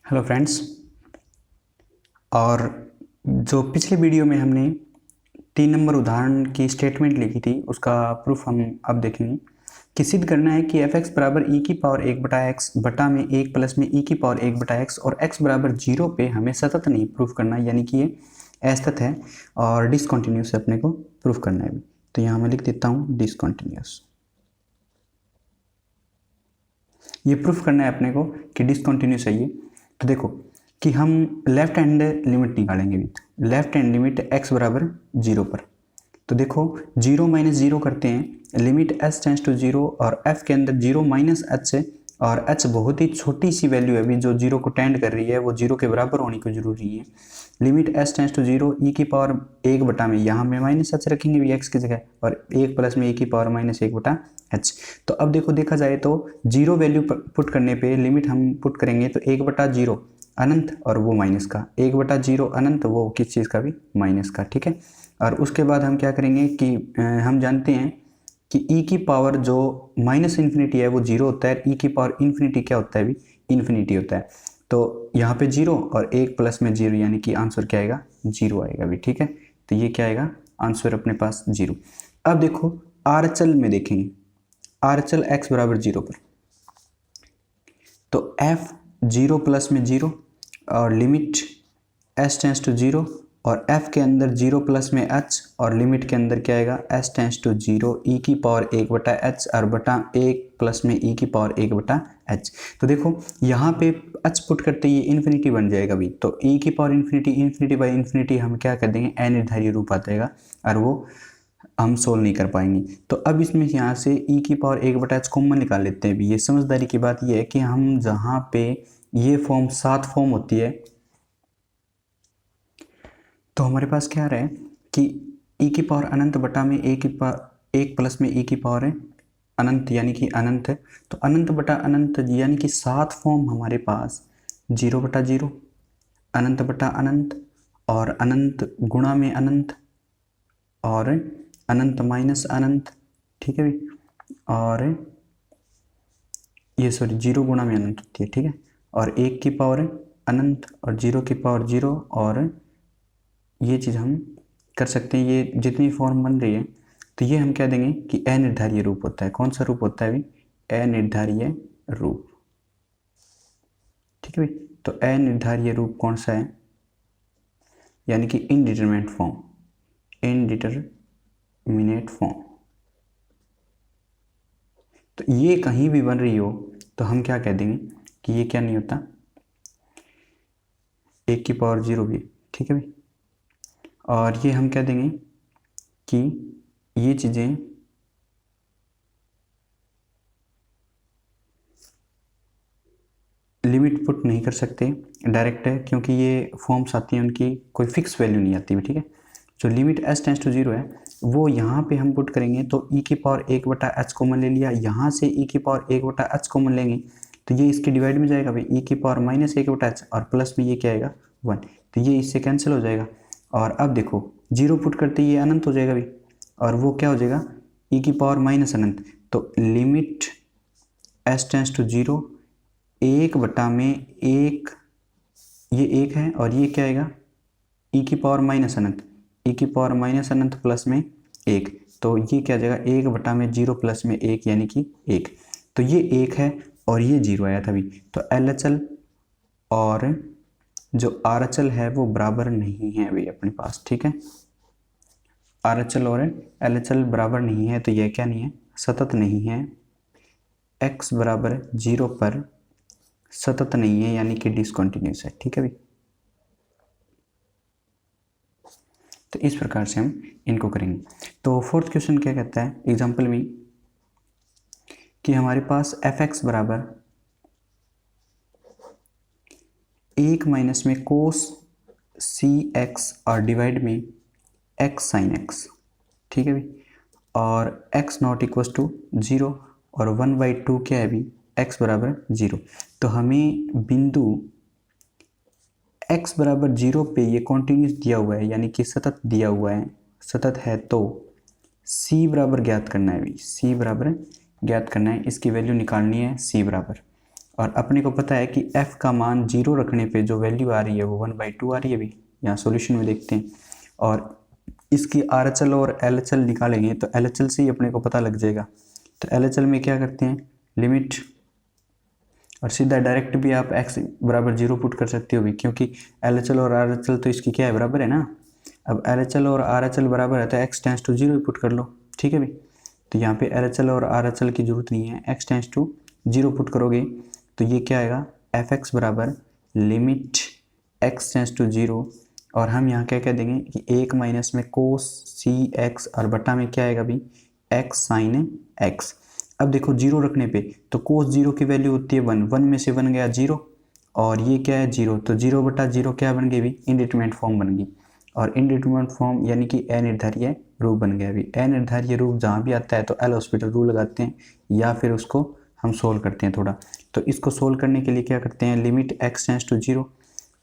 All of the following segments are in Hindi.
Hello friends. और जो पिछले वीडियो में हमने 3 नंबर उदाहरण की स्टेटमेंट लिखी थी उसका प्रूफ हम अब देखेंगे कि सिद्ध करना है कि f(x) बराबर e की पावर 1/x बटा में 1 प्लस में e की पावर 1/x और x बराबर 0 पे हमें सतत नहीं प्रूफ करना है, यानी कि ये असतत है और डिसकंटिन्यूस अपने को प्रूफ करना है। तो यहाँ मैं लिख देता हूँ डिसकंटिन्यूस। ये प्रूफ करना है अपने को कि डिसकंटिन्यूस है ये। तो देखो कि हम लेफ्ट हैंड लिमिट निकालेंगे। लेफ्ट हैंड लिमिट x बराबर 0 पर। तो देखो 0 माइनस 0 करते हैं, लिमिट s टेंस टू 0 और f के अंदर 0 माइनस h है और h बहुत ही छोटी सी वैल्यू है अभी जो 0 को टेंड कर रही है, वो 0 के बराबर होनी को जरूरी है। Limit s tends to 0 e की पावर 1 बटा में, यहाँ में माइनस h रखेंगे भी x की जगह और 1 प्लस में e की पावर माइनस 1 बटा h। तो अब देखो देखा जाए तो 0 वैल्यू पुट करने पे लिमिट हम पुट करेंगे तो 1 बटा 0 अनंत और वो माइनस का, 1 बटा 0 अनंत वो किस चीज़ का भी माइनस का, ठीक है। और उसके बाद हम क्या करेंगे कि हम जानते हैं कि e की पावर जो माइनस इन्फिनिटी है वो 0 होता है, e की पावर इन्फिनिटी क्या होता है भी इन्फिनिटी होता है। तो यहाँ पे 0 और 1 प्लस में 0 यानी कि आंसर क्या आएगा 0 आएगा भी, ठीक है। तो ये क्या आएगा आंसर अपने पास 0। अब देखो RHL में देखेंगे, RHL x बराबर 0 पर तो f 0 प्लस में 0 और लिमिट s टेंस टू 0 और f के अंदर 0 प्लस में h और लिमिट के अंदर क्या आएगा s टेंस टू 0 e की पावर 1 बटा h और बटा 1 प्लस में e की पावर 1 बटा h। तो देखो यहाँ पे h पुट करते ही इन्फिनिटी बन जाएगा भी, तो e की power infinity, infinity by infinity हम क्या कर देंगे अनिर्धारीय रूप आ जाएगा और वो हम सोल्व नहीं कर पाएंगे। तो अब इसमें यहाँ से e की पावर 1 बटा h कॉमन निकाल लेते हैं भी। ये समझदारी की बात ये है कि हम जहाँ पे ये फॉर्म 7 फॉर्म होती है तो हमारे पास क्या रहा है कि e की पावर अनंत बटा में 1 प्लस में e की पावर है अनंत यानी कि अनंत है। तो अनंत बटा अनंत यानी कि 7 फॉर्म हमारे पास 0 बटा 0, अनंत बटा अनंत और अनंत गुणा में अनंत और अनंत माइनस अनंत, ठीक है भी। और ये 0 गुणा में अनंत होती है, ठीक है। और 1 की पावर अनंत और 0 की पावर 0 और ये चीज़ हम कर सकते हैं। ये जितनी फॉर्म बन रही है तो ये हम कह देंगे कि अनिर्धारीय रूप होता है। कौन सा रूप होता है भी अनिर्धारीय रूप, ठीक है भाई। तो अनिर्धारीय रूप कौन सा है यानी कि इनडिटरमिनेट फॉर्म, इनडिटरमिनेट फॉर्म। तो ये कहीं भी बन रही हो तो हम क्या कह देंगे कि ये क्या नहीं होता 1 की पावर 0 भी, ठीक है भाई। और ये हम कह देंगे कि ये चीज़ें लिमिट पुट नहीं कर सकते डायरेक्ट है, क्योंकि ये फॉर्म्स आती हैं उनकी कोई फिक्स वैल्यू नहीं आती, ठीक है। जो लिमिट s टेंस टू 0 है वो यहाँ पे हम पुट करेंगे तो e की पावर 1 बटा h कॉमन ले लिया, यहाँ से e की पावर 1 बटा h कॉमन लेंगे तो ये इसके डिवाइड में जाएगा भाई, e की पावर माइनस 1 बटा h और प्लस में ये क्या आएगा 1, तो ये इससे कैंसिल हो जाएगा। और अब देखो 0 पुट करते ये अनंत हो जाएगा भाई और वो क्या हो जाएगा e की पावर माइनस अनंत। तो लिमिट s टेंस टू 0 1 बटा में 1, ये 1 है और ये क्या आएगा e की पावर माइनस अनंत, e की पावर माइनस अनंत प्लस में 1, तो ये क्या आ जाएगा 1 बटा में 0 प्लस में 1 यानी कि 1। तो ये 1 है और ये 0 आया था अभी। तो LHL और जो RHL है वो बराबर नहीं है अभी अपने पास, ठीक है। RHL और LHL बराबर नहीं है तो यह क्या नहीं है सतत नहीं है, x बराबर 0 पर सतत नहीं है यानी कि डिसकंटिन्यूस है, ठीक है भाई। तो इस प्रकार से हम इनको करेंगे। तो फोर्थ क्वेश्चन क्या कहता है एग्जांपल में कि हमारे पास f(x) बराबर 1 माइनस में कोस cx और डिवाइड में x साइन x, ठीक है भाई। और x नॉट इक्वल टू 0 और 1/2 क्या है भी x बराबर 0। तो हमें बिंदु x बराबर 0 पे ये कॉन्टिन्यूस दिया हुआ है यानी कि सतत दिया हुआ है, सतत है तो c बराबर ज्ञात करना है भी, c बराबर ज्ञात करना है, इसकी वैल्यू निकालनी है c बराबर। और अपने को पता है कि f का मान 0 रखने पे जो वैल्यू आ रही है वो 1/2 आ रही है। अभी यहाँ सॉल्यूशन में देखते हैं और इसकी RHL और LHL निकालेंगे तो LHL से ही अपने को पता लग जाएगा। तो LHL में क्या करते हैं, लिमिट, और सीधा डायरेक्ट भी आप x बराबर 0 पुट कर सकते हो भी, क्योंकि LHL और RHL तो इसकी क्या है, बराबर है ना। अब LHL और RHL बराबर है तो x टेंस टू 0 पुट कर लो, ठीक है भी। तो यहाँ पे LHL और RHL की जरूरत नहीं है, x टेंस टू 0 पुट करोगे तो ये क्या आएगा, fx बराबर लिमिट x टेंस टू 0, और हम यहाँ क्या कह देंगे कि 1 माइनस में कोस cx और बटा में क्या आएगा भी x साइन x। अब देखो 0 रखने पे तो कोस 0 की वैल्यू होती है 1, 1 में से 1 गया 0 और ये क्या है 0, तो 0/0 क्या बन गई भी, इनडिटरमिनेट फॉर्म बन गई। और इनडिटरमिनेट फॉर्म यानी कि अनिर्धारीय रूप बन गया भी। अनिर्धारीय रूप जहाँ भी आता है तो एल हॉस्पिटल रूल लगाते हैं या फिर उसको हम सोल्व करते हैं थोड़ा। तो इसको सोल्व करने के लिए क्या करते हैं, लिमिट x टेंस टू 0,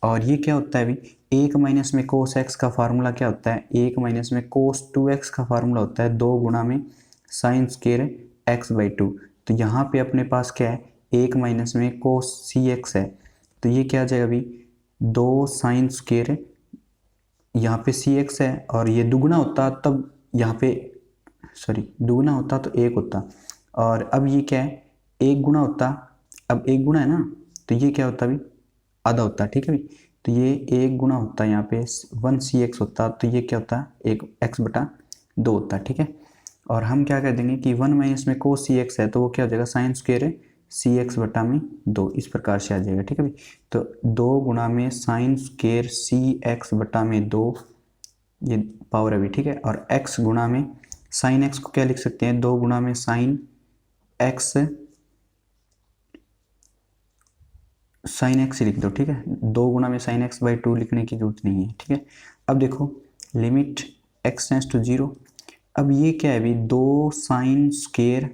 और ये क्या होता है भी 1 माइनस में कोस x का फार्मूला क्या होता है, 1 माइनस में कोस 2x का फार्मूला होता है 2 गुणा में साइन स्क्वायर x/2। तो यहाँ पे अपने पास क्या है, 1 माइनस में कोस cx है तो ये क्या आ जाएगा भी 2 साइन स्क्वायर, यहाँ पे cx है और ये दुगुना होता तब यहाँ पे दुगुना होता तो 1 होता, और अब ये क्या है 1 गुना होता, अब 1 गुना है ना तो ये क्या होता भी आधा होता, ठीक है भी। तो ये 1 गुना होता है यहाँ पे 1cx होता, तो ये क्या होता है 1 x/2 होता, ठीक है। और हम क्या कर देंगे कि 1 माइनस में कोस cx है तो वो क्या हो जाएगा साइन स्क्वायर cx/2, इस प्रकार से आ जाएगा, ठीक है भी। तो 2 गुणा में साइन स्क्वायर cx/2 ये पावर है भी, ठीक है। और x गुणा में साइन x को क्या लिख सकते हैं, 2 गुणा में साइन x लिख दो, ठीक है। 2 गुणा में साइन x/2 लिखने की जरूरत नहीं है, ठीक है। अब देखो लिमिट x टेंस टू 0, अब ये क्या है भी 2 साइन स्क्वायर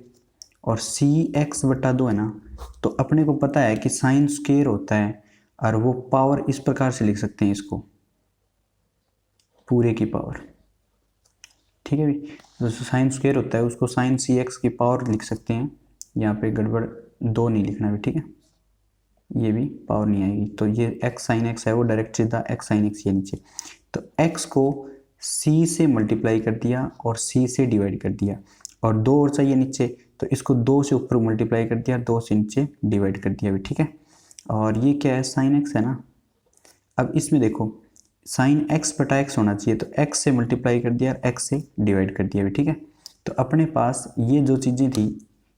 और cx/2 है ना, तो अपने को पता है कि साइन स्क्वायर होता है और वो पावर इस प्रकार से लिख सकते हैं इसको, पूरे की पावर, ठीक है भी। जो साइन स्क्वायर होता है उसको साइन cx की पावर लिख सकते हैं, यहाँ पे गड़बड़ 2 नहीं लिखना भी, ठीक है, ये भी पावर नहीं आएगी। तो ये x साइन x है वो डायरेक्ट सीधा x साइन x ये नीचे, तो x को c से मल्टीप्लाई कर दिया और c से डिवाइड कर दिया, और 2 और चाहिए नीचे तो इसको 2 से ऊपर मल्टीप्लाई कर दिया, 2 से नीचे डिवाइड कर दिया भी, ठीक है। और ये क्या है साइन x है ना, अब इसमें देखो साइन x/x होना चाहिए तो x से मल्टीप्लाई कर दिया और x से डिवाइड कर दिया भी, ठीक है। तो अपने पास ये जो चीज़ें थी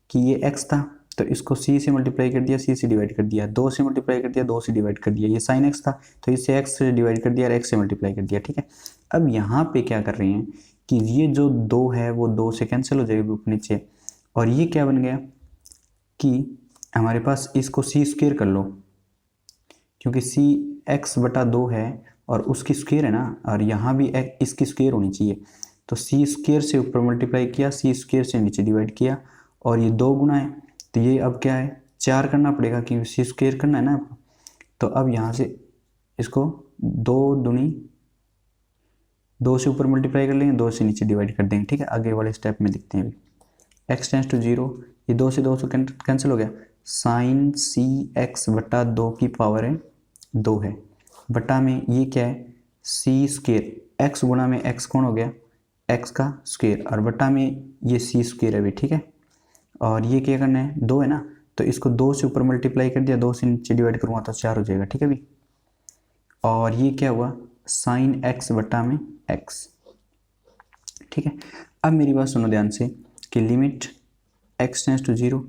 कि ये x था तो इसको c से मल्टीप्लाई कर दिया, c से डिवाइड कर दिया, 2 से मल्टीप्लाई कर दिया, 2 से डिवाइड कर दिया, ये साइन x था तो इसे x से डिवाइड कर दिया और x से मल्टीप्लाई कर दिया, ठीक है। अब यहाँ पे क्या कर रहे हैं कि ये जो 2 है वो 2 से कैंसिल हो जाएगा ऊपर नीचे, और ये क्या बन गया कि हमारे पास इसको c स्क्वायर कर लो, क्योंकि cx/2 है और उसकी स्क्वायर है ना, और यहाँ भी इसकी स्क्वायर होनी चाहिए, तो c स्क्वायर से ऊपर मल्टीप्लाई किया, c स्क्वायर से नीचे डिवाइड किया, और ये 2 गुना है तो ये अब क्या है 4 करना पड़ेगा क्योंकि c स्क्वायर करना है ना। तो अब यहाँ से इसको 2 दूनी 2 से ऊपर मल्टीप्लाई कर लेंगे, 2 से नीचे डिवाइड कर देंगे, ठीक है। आगे वाले स्टेप में लिखते हैं अभी x टेंस टू 0, ये 2 से 2 से कैंसिल हो गया, साइन cx/2 की पावर है 2 है, बटा में ये क्या है c स्क्वायर, x गुणा में x कौन हो गया x का स्क्वायर, और बटा में ये c स्क्वायर है भी, ठीक है। और ये क्या करना है 2 है ना, तो इसको 2 से ऊपर मल्टीप्लाई कर दिया, 2 से नीचे डिवाइड करूँगा तो 4 हो जाएगा, ठीक है भी। और ये क्या हुआ साइन x/में x, ठीक है। अब मेरी बात सुनो ध्यान से कि लिमिट x टेंस टू 0,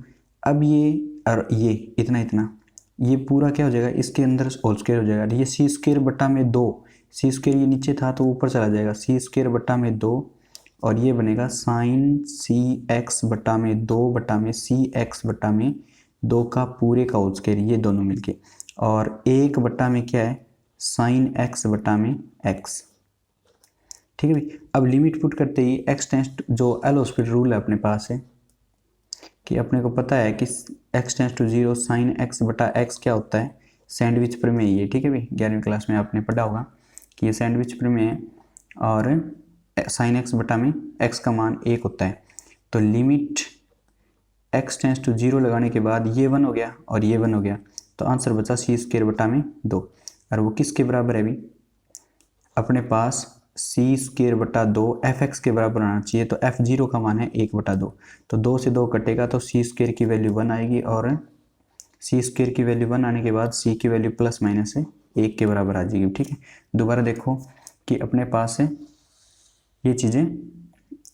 अब ये और ये इतना इतना ये पूरा क्या हो जाएगा इसके अंदर होल स्क्वायर हो जाएगा, ये c स्क्वायर बटा में 2, c स्क्वायर ये नीचे था तो ऊपर चला जाएगा, c स्क्वायर बटा में 2, और ये बनेगा साइन cx/2 का पूरे का होल स्क्वायर, ये दोनों मिलके, और 1/में क्या है साइन x/में x, ठीक है भाई। अब लिमिट पुट करते ही x टेंस जो एल हॉस्पिटल रूल है अपने पास है कि अपने को पता है कि x tense to 0 sign x/x क्या होता है, सैंडविच प्रमेय है, ठीक है भाई। 11वीं क्लास में आपने पढ़ा होगा कि ये सैंडविच प्रमेय है, और साइन x/में x का मान 1 होता है। तो लिमिट x टेंस टू 0 लगाने के बाद ये 1 हो गया और ये 1 हो गया, तो आंसर बचा सी स्क्वायर बटा में 2। और वो किसके बराबर है अभी अपने पास सी स्क्वायर बटा 2 एफ एक्स के बराबर आना चाहिए। तो एफ जीरो का मान है 1/2, तो 2 से 2 कटेगा तो सी स्क्वायर की वैल्यू 1 आएगी और सी स्क्वायर की वैल्यू 1 आने के बाद सी की वैल्यू प्लस माइनस है 1 के बराबर आ जाएगी। ठीक है, दोबारा देखो कि अपने पास है ये चीज़ें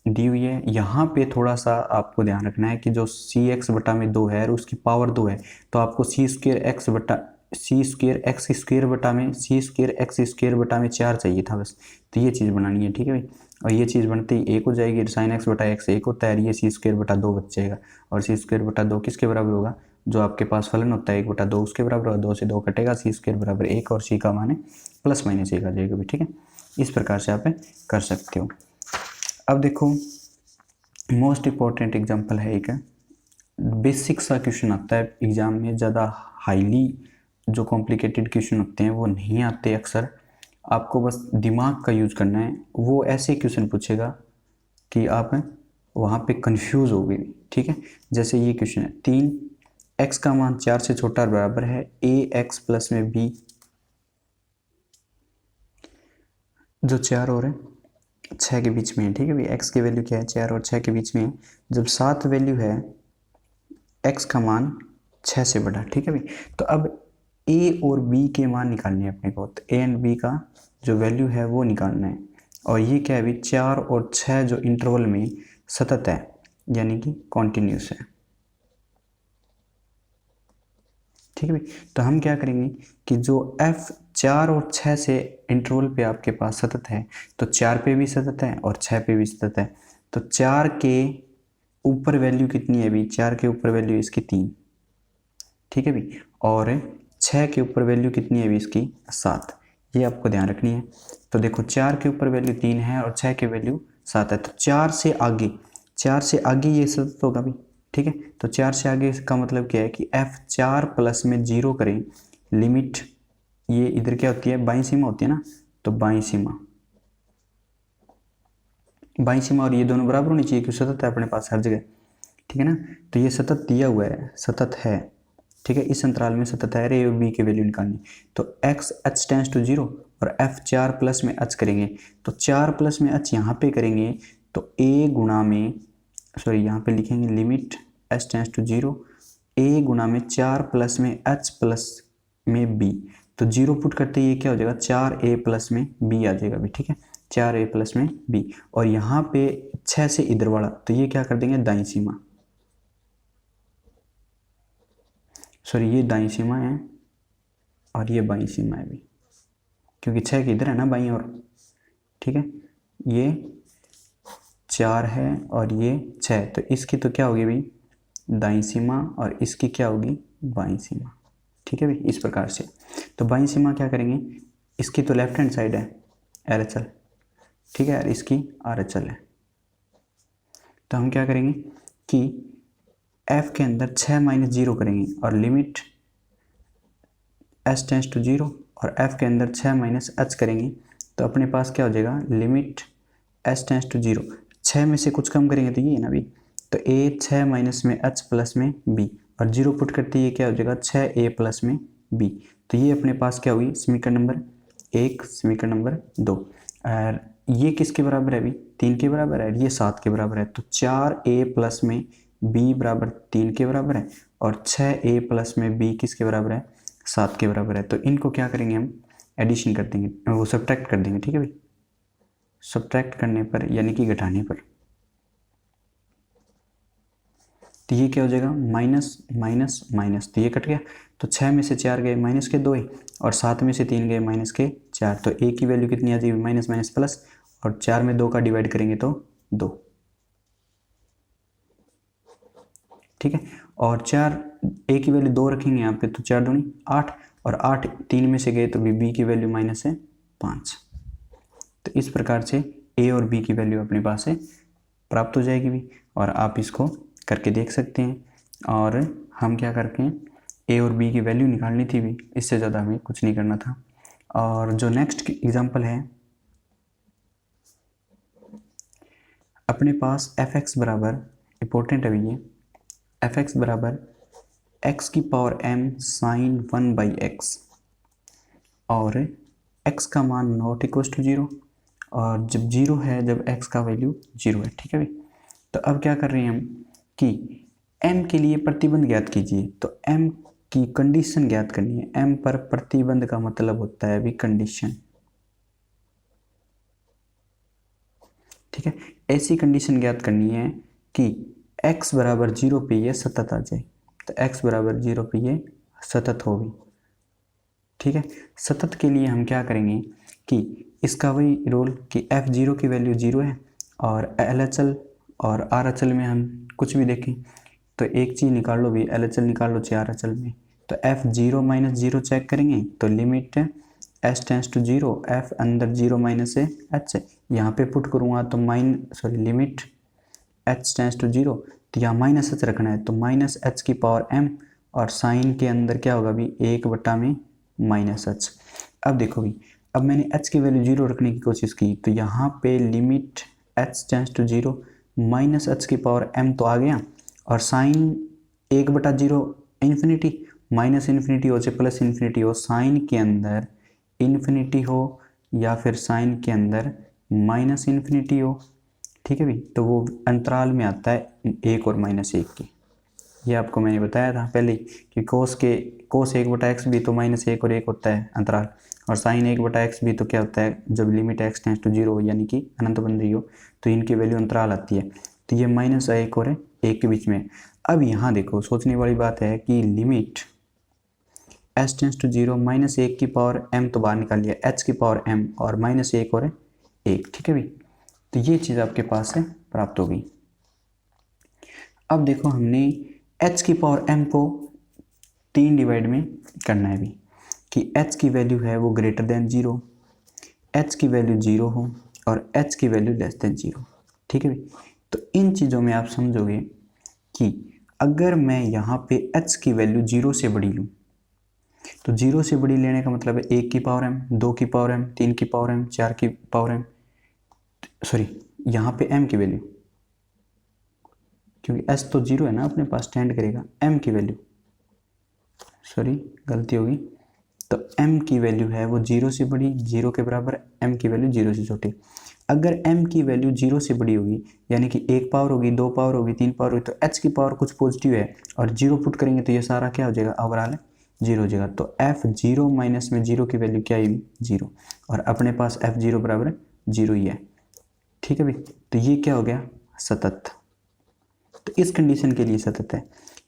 दी हुई है। यहाँ पे थोड़ा सा आपको ध्यान रखना है कि जो सी एक्स बटा में 2 है और उसकी पावर 2 है, तो आपको सी स्क्वायर एक्स स्क्वायर बटा में सी स्क्वायर एक्स स्क्वायर बटा में 4 चाहिए था बस। तो ये चीज़ बनानी है। ठीक है भाई, और ये चीज़ बनते ही 1 हो जाएगी, साइन एक्स बटा एक्स 1 होता है, ये सी स्क्वायर बटा 2 बच जाएगा। और सी स्क्वायर बटा 2 किसके बराबर होगा, जो आपके पास फलन होता है 1/2 उसके बराबर होगा। 2 से 2 कटेगा, सी स्क्वायर बराबर 1 और सी का मान है प्लस माइनस 1 आ जाएगा भी। ठीक है, इस प्रकार से आप कर सकते हो। अब देखो मोस्ट इम्पॉर्टेंट एग्जाम्पल है एक बेसिक सा क्वेश्चन आता है एग्जाम में, ज़्यादा हाईली जो कॉम्प्लिकेटेड क्वेश्चन होते हैं वो नहीं आते अक्सर, आपको बस दिमाग का यूज करना है। वो ऐसे क्वेश्चन पूछेगा कि आप वहाँ पे कंफ्यूज हो गए। ठीक है, जैसे ये क्वेश्चन है 3 x का मान 4 से छोटा और बराबर है a x प्लस में b, जो 4 और 6 के बीच में है। ठीक है भाई, x की वैल्यू क्या है 4 और 6 के बीच में है। जब 7 वैल्यू है x का मान 6 से बड़ा। ठीक है भाई, तो अब a और b के मान निकालने हैं अपने को, तो a एंड b का जो वैल्यू है वो निकालना है। और ये क्या है भाई 4 और 6 जो इंटरवल में सतत है यानी कि कॉन्टिन्यूस है। ठीक है भाई, तो हम क्या करेंगे कि जो f 4 और 6 से इंटरवल पे आपके पास सतत है, तो 4 पे भी सतत है और 6 पे भी सतत है। तो 4 के ऊपर वैल्यू कितनी है अभी, 4 के ऊपर वैल्यू इसकी 3। ठीक है भाई, और 6 के ऊपर वैल्यू कितनी है अभी इसकी 7। ये आपको ध्यान रखनी है। तो देखो 4 के ऊपर वैल्यू 3 है और 6 के वैल्यू 7 है, तो 4 से आगे ये सतत होगा भाई। ठीक है, तो 4 से आगे इसका मतलब क्या है कि f4 प्लस में 0 करें, लिमिट ये इधर क्या होती है बाईं सीमा होती है ना, तो बाईं सीमा और ये दोनों बराबर होनी चाहिए क्योंकि सतत है अपने पास हर जगह। ठीक है ना, तो ये सतत दिया हुआ है, सतत है। ठीक है, इस अंतराल में सतत है, ए और बी की वैल्यू निकालनी। तो x h टेंस टू 0 और f4 प्लस में h करेंगे, तो 4 प्लस में h यहाँ पे करेंगे तो a गुणा में यहाँ पे लिखेंगे limit h tends to 0 a गुणा में 4 प्लस में h प्लस में b, तो 0 पुट करते ही ये क्या हो जाएगा 4a प्लस में b आ जाएगा भी। ठीक है, 4a प्लस में b, और यहाँ पे 6 से इधर वाला तो ये क्या कर देंगे दाईं सीमा, ये दाईं सीमा है और ये बाईं सीमा है भी, क्योंकि 6 के इधर है ना बाईं ओर। ठीक है, ये 4 है और ये 6, तो इसकी तो क्या होगी भाई दाईं सीमा और इसकी क्या होगी बाईं सीमा। ठीक है भाई, इस प्रकार से। तो बाईं सीमा क्या करेंगे, इसकी तो लेफ्ट हैंड साइड है RHL, ठीक है, और इसकी RHL है। तो हम क्या करेंगे कि f के अंदर 6 - 0 करेंगे और लिमिट h टेंस टू 0 और f के अंदर 6 - h करेंगे, तो अपने पास क्या हो जाएगा लिमिट h टेंस टू 0। 6 में से कुछ कम करेंगे तो ये है ना भाई, तो a 6 माइनस में h प्लस में b, और 0 पुट करते ये क्या हो जाएगा 6a प्लस में b। तो ये अपने पास क्या हुई समीकरण नंबर 1, समीकरण नंबर 2। और ये किसके बराबर है अभी 3 के बराबर है, ये 7 के बराबर है, तो 4a प्लस में b बराबर 3 के बराबर है और 6a प्लस में b किसके बराबर है 7 के बराबर है। तो इनको क्या करेंगे हम एडिशन कर देंगे, वो सब्ट्रैक्ट कर देंगे। ठीक है भाई, सब्ट्रैक्ट करने पर यानी कि घटाने पर, तो ये क्या हो जाएगा माइनस माइनस माइनस, तो ये कट गया, तो 6 में से 4 गए माइनस के 2 और 7 में से 3 गए माइनस के 4, तो a की वैल्यू कितनी आ जाएगी माइनस माइनस प्लस, और 4 में 2 का डिवाइड करेंगे तो 2। ठीक है, और 4 a की वैल्यू 2 रखेंगे यहाँ पे, तो 4 दूनी 8 और 8 3 में से गए तो b की वैल्यू माइनस है 5। तो इस प्रकार से a और b की वैल्यू अपने पास से प्राप्त हो जाएगी भी, और आप इसको करके देख सकते हैं। और हम क्या करके a और b की वैल्यू निकालनी थी भी, इससे ज़्यादा हमें कुछ नहीं करना था। और जो नेक्स्ट एग्जांपल है अपने पास f(x) बराबर इम्पोर्टेंट है ये एफ एक्स बराबर एक्स की पावर m साइन 1/x और x का मान नॉट इक्वल टू 0 और जब 0 है, जब x का वैल्यू 0 है। ठीक है भाई। तो अब क्या कर रहे हैं हम कि m के लिए प्रतिबंध ज्ञात कीजिए। तो m की कंडीशन ज्ञात करनी है। m पर प्रतिबंध का मतलब होता है अभी कंडीशन। ठीक है, ऐसी कंडीशन ज्ञात करनी है कि x बराबर 0 पे ये सतत आ जाए। तो x बराबर 0 पे ये सतत होगी। ठीक है, सतत के लिए हम क्या करेंगे कि इसका वही रोल कि f0 की वैल्यू 0 है और LHL और RHL में हम कुछ भी देखें तो एक चीज़ निकाल लो भी, LHL निकाल लो चाहे RHL में। तो f0 माइनस 0 चेक करेंगे तो limit h tends to 0, f अंदर 0 माइनस है h, यहाँ पे पुट करूँगा तो लिमिट h टेंस टू 0, तो यहाँ माइनस h रखना है तो माइनस h की पावर m और साइन के अंदर क्या होगा भी 1 में माइनस h। अब देखो भी, अब मैंने h की वैल्यू 0 रखने की कोशिश की तो यहाँ पे limit h tends to 0 minus h की पावर m तो आ गया और साइन 1/0 इन्फिनिटी, माइनस इन्फिनिटी हो चाहे प्लस इन्फिनिटी हो, साइन के अंदर इन्फिनिटी हो या फिर साइन के अंदर माइनस इन्फिनिटी हो। ठीक है भाई, तो वो अंतराल में आता है 1 और -1 की। ये आपको मैंने बताया था पहले कि कोस 1/x भी तो -1 और 1 होता है अंतराल, और साइन 1/x भी तो क्या होता है जब लिमिट x टेंस टू 0 यानी कि अनंत बन रही हो तो इनकी वैल्यू अंतराल आती है। तो ये -1 और 1 के बीच में। अब यहाँ देखो सोचने वाली बात है कि लिमिट h टेंस टू 0 -1 की पावर m तो बाहर निकाल लिया, h की पावर m और -1 और 1। ठीक है भाई, तो ये चीज़ आपके पास है प्राप्त हो गई। अब देखो हमने h की पावर m को 3 डिवाइड में करना है भी कि h की वैल्यू है वो ग्रेटर देन 0, h की वैल्यू 0 हो और h की वैल्यू लेस देन 0। ठीक है भाई, तो इन चीज़ों में आप समझोगे कि अगर मैं यहाँ पे h की वैल्यू 0 से बड़ी लूँ तो 0 से बड़ी लेने का मतलब है 1 की पावर m, 2 की पावर m, 3 की पावर m, 4 की पावर m, यहाँ पे m की वैल्यू, क्योंकि s तो 0 है ना अपने पास, स्टैंड करेगा m की वैल्यू, गलती होगी। तो m की वैल्यू है वो 0 से बड़ी, 0 के बराबर, m की वैल्यू 0 से छोटी। अगर m की वैल्यू 0 से बड़ी होगी यानी कि 1 पावर होगी, 2 पावर होगी, 3 पावर होगी, तो h की पावर कुछ पॉजिटिव है और 0 पुट करेंगे तो ये सारा क्या हो जाएगा, ओवरऑल 0 हो जाएगा। तो f0 माइनस में 0 की वैल्यू क्या आएगी 0, और अपने पास f0 बराबर 0 ही है। ठीक है भाई, तो ये क्या हो गया सतत। तो इस कंडीशन के लिए सतत है।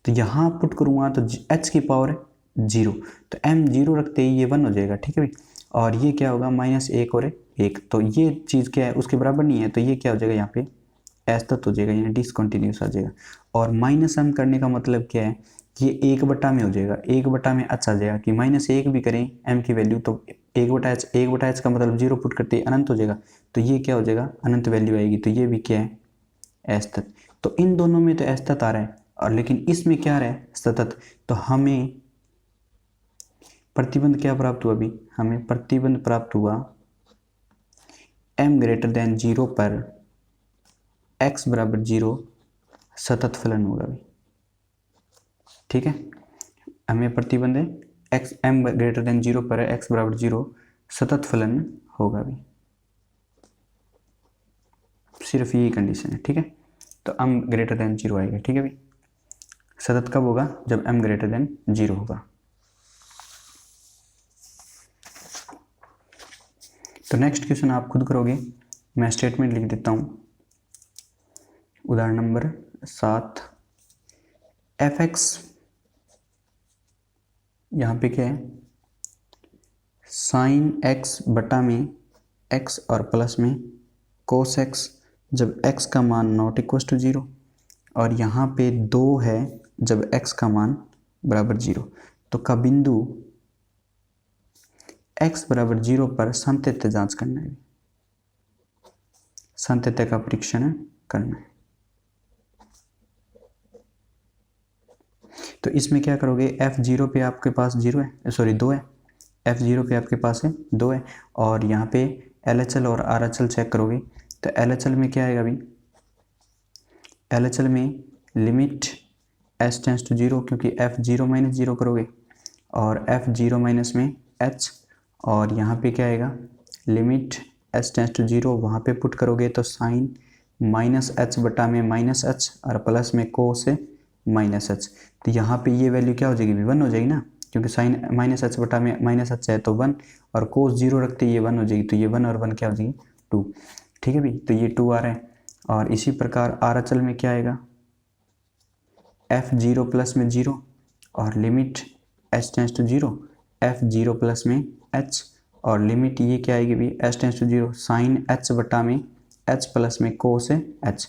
तो यहाँ पुट करूँगा तो h की पावर 0, तो m 0 रखते ही ये 1 हो जाएगा। ठीक है भाई, और ये क्या होगा -1 और 1, तो ये चीज़ क्या है उसके बराबर नहीं है, तो ये क्या हो जाएगा यहाँ पे असतत हो जाएगा, यानी डिसकंटिन्यूस आ जाएगा। और माइनस m करने का मतलब क्या है, ये 1 में हो जाएगा, 1 में h आ जाएगा कि -1 भी करें m की वैल्यू तो 1/h का मतलब 0 पुट करते ही अनंत हो जाएगा, तो ये क्या हो जाएगा अनंत वैल्यू आएगी, तो ये भी क्या है असतत। तो इन दोनों में तो असतत आ रहा है और लेकिन इसमें क्या आ रहा है सतत। तो हमें प्रतिबंध क्या प्राप्त हुआ, अभी हमें प्रतिबंध प्राप्त हुआ m ग्रेटर देन 0 पर x बराबर 0 सतत फलन होगा भी। ठीक है, हमें प्रतिबंध है x m ग्रेटर देन 0 पर x बराबर 0 सतत फलन होगा भी, सिर्फ यही कंडीशन है। ठीक है, तो m ग्रेटर देन 0 आएगा। ठीक है भाई, सतत कब होगा जब m ग्रेटर देन 0 होगा। तो नेक्स्ट क्वेश्चन आप खुद करोगे, मैं स्टेटमेंट लिख देता हूँ। उदाहरण नंबर 7, f(x) यहाँ पे क्या है साइन x बटा में x और प्लस में कोस x जब x का मान नॉट इक्वल टू 0, और यहाँ पे 2 है जब x का मान बराबर 0। तो का बिंदु x बराबर 0 पर संतत्य जांच करना है, संतत्य का परीक्षण करना है। तो इसमें क्या करोगे, f0 पे आपके पास 2 है, f0 पे आपके पास है 2 है, और यहाँ पे LHL और RHL चेक करोगे तो LHL में क्या आएगा अभी, LHL में limit H tends to zero, क्योंकि एफ जीरो माइनस जीरो करोगे और एफ जीरो माइनस में एच, और यहाँ पे क्या आएगा limit H tends to zero, वहाँ पे पुट करोगे तो साइन माइनस एच बटा में माइनस एच और प्लस में कोस माइनस एच। तो यहाँ पे ये वैल्यू क्या हो जाएगी, वन हो जाएगी ना, क्योंकि साइन माइनस एच बटा में माइनस एच है तो वन, और कोस जीरो रखते ये वन हो जाएगी, तो ये वन और वन क्या हो जाएगी टू। ठीक है भाई, तो ये टू आ रहा है। और इसी प्रकार आर अचल में क्या आएगा, एफ जीरो प्लस में जीरो और limit H tends to zero, F zero plus में एच और लिमिट ये क्या आएगी भी H tends to zero, sine H बटा में एच प्लस में कोस एच।